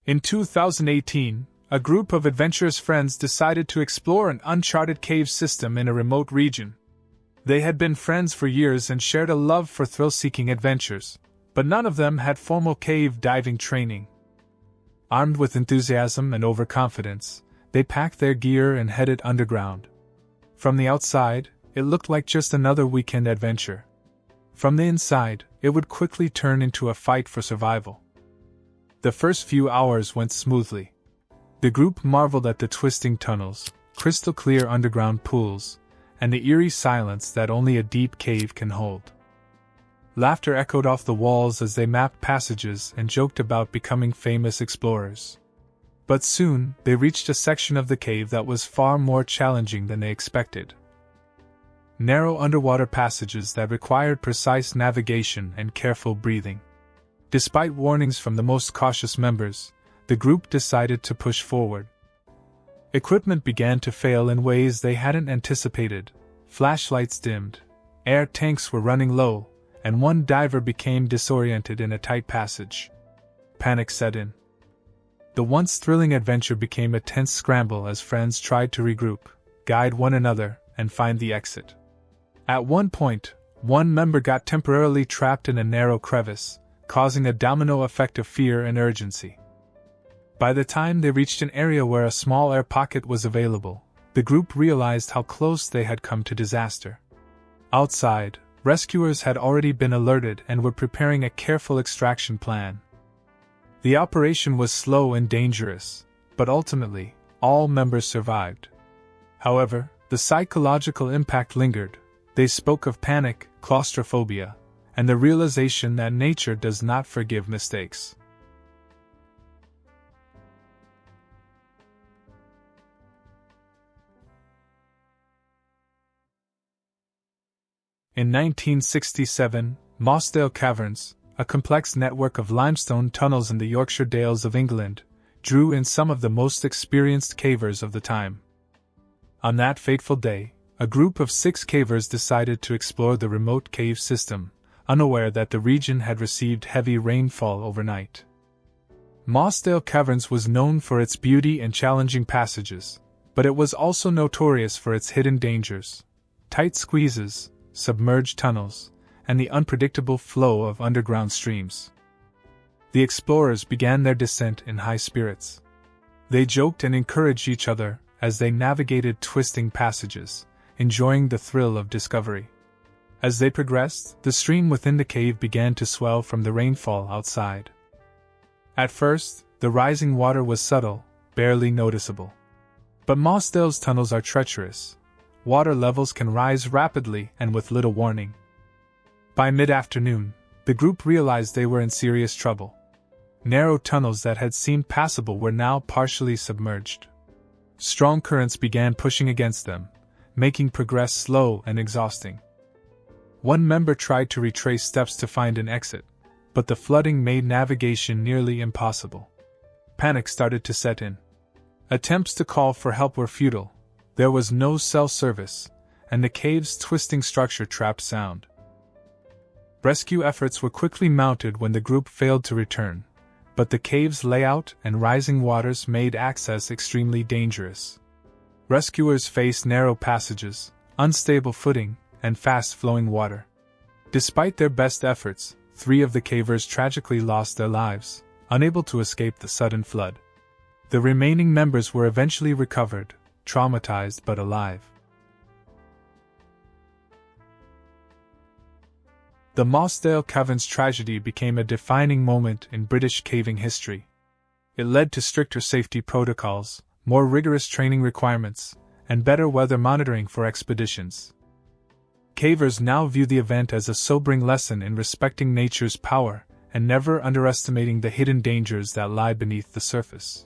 In 2018, a group of adventurous friends decided to explore an uncharted cave system in a remote region. They had been friends for years and shared a love for thrill-seeking adventures, but none of them had formal cave diving training. Armed with enthusiasm and overconfidence, they packed their gear and headed underground. From the outside, it looked like just another weekend adventure. From the inside, it would quickly turn into a fight for survival. The first few hours went smoothly. The group marveled at the twisting tunnels, crystal clear underground pools, and the eerie silence that only a deep cave can hold. Laughter echoed off the walls as they mapped passages and joked about becoming famous explorers. But soon, they reached a section of the cave that was far more challenging than they expected. Narrow underwater passages that required precise navigation and careful breathing. Despite warnings from the most cautious members, the group decided to push forward. Equipment began to fail in ways they hadn't anticipated. Flashlights dimmed, air tanks were running low, and one diver became disoriented in a tight passage. Panic set in. The once thrilling adventure became a tense scramble as friends tried to regroup, guide one another, and find the exit. At one point, one member got temporarily trapped in a narrow crevice, causing a domino effect of fear and urgency. By the time they reached an area where a small air pocket was available, the group realized how close they had come to disaster. Outside, rescuers had already been alerted and were preparing a careful extraction plan. The operation was slow and dangerous, but ultimately, all members survived. However, the psychological impact lingered. They spoke of panic, claustrophobia, and the realization that nature does not forgive mistakes. In 1967, Mosdale Caverns, a complex network of limestone tunnels in the Yorkshire Dales of England, drew in some of the most experienced cavers of the time. On that fateful day, a group of 6 cavers decided to explore the remote cave system, unaware that the region had received heavy rainfall overnight. Mosdale Caverns was known for its beauty and challenging passages, but it was also notorious for its hidden dangers: tight squeezes, submerged tunnels, and the unpredictable flow of underground streams. The explorers began their descent in high spirits. They joked and encouraged each other as they navigated twisting passages, enjoying the thrill of discovery. As they progressed, the stream within the cave began to swell from the rainfall outside. At first, the rising water was subtle, barely noticeable. But Mosdale's tunnels are treacherous. Water levels can rise rapidly and with little warning. By mid-afternoon, the group realized they were in serious trouble. Narrow tunnels that had seemed passable were now partially submerged. Strong currents began pushing against them, making progress slow and exhausting. One member tried to retrace steps to find an exit, but the flooding made navigation nearly impossible. Panic started to set in. Attempts to call for help were futile. There was no cell service, and the cave's twisting structure trapped sound. Rescue efforts were quickly mounted when the group failed to return, but the cave's layout and rising waters made access extremely dangerous. Rescuers faced narrow passages, unstable footing, and fast-flowing water. Despite their best efforts, 3 of the cavers tragically lost their lives, unable to escape the sudden flood. The remaining members were eventually recovered, traumatized but alive. The Mosdale Caverns tragedy became a defining moment in British caving history. It led to stricter safety protocols, more rigorous training requirements, and better weather monitoring for expeditions. Cavers now view the event as a sobering lesson in respecting nature's power and never underestimating the hidden dangers that lie beneath the surface.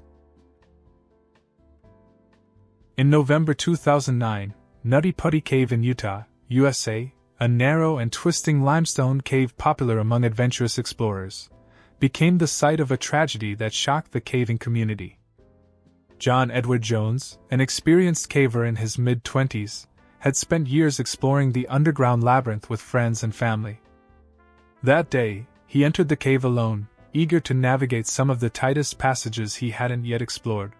In November 2009, Nutty Putty Cave in Utah, USA, a narrow and twisting limestone cave popular among adventurous explorers, became the site of a tragedy that shocked the caving community. John Edward Jones, an experienced caver in his mid-20s, had spent years exploring the underground labyrinth with friends and family. That day, he entered the cave alone, eager to navigate some of the tightest passages he hadn't yet explored.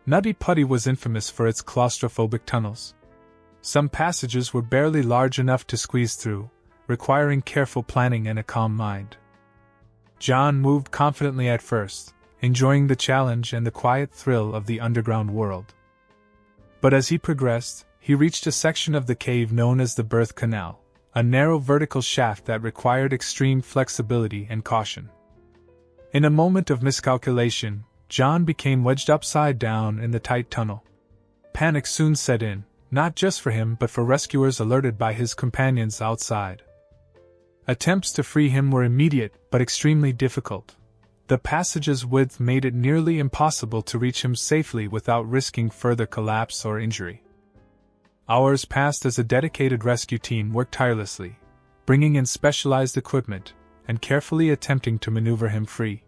Nutty Putty was infamous for its claustrophobic tunnels. Some passages were barely large enough to squeeze through, requiring careful planning and a calm mind. John moved confidently at first, enjoying the challenge and the quiet thrill of the underground world. But as he progressed, he reached a section of the cave known as the Birth Canal, a narrow vertical shaft that required extreme flexibility and caution. In a moment of miscalculation, John became wedged upside down in the tight tunnel. Panic soon set in, not just for him but for rescuers alerted by his companions outside. Attempts to free him were immediate but extremely difficult. The passage's width made it nearly impossible to reach him safely without risking further collapse or injury. Hours passed as a dedicated rescue team worked tirelessly, bringing in specialized equipment and carefully attempting to maneuver him free.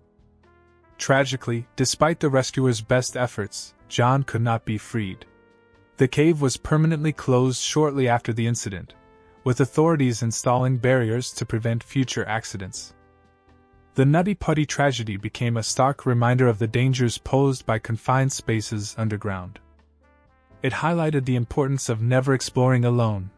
Tragically, despite the rescuers' best efforts, John could not be freed. The cave was permanently closed shortly after the incident, with authorities installing barriers to prevent future accidents. The Nutty Putty tragedy became a stark reminder of the dangers posed by confined spaces underground. It highlighted the importance of never exploring alone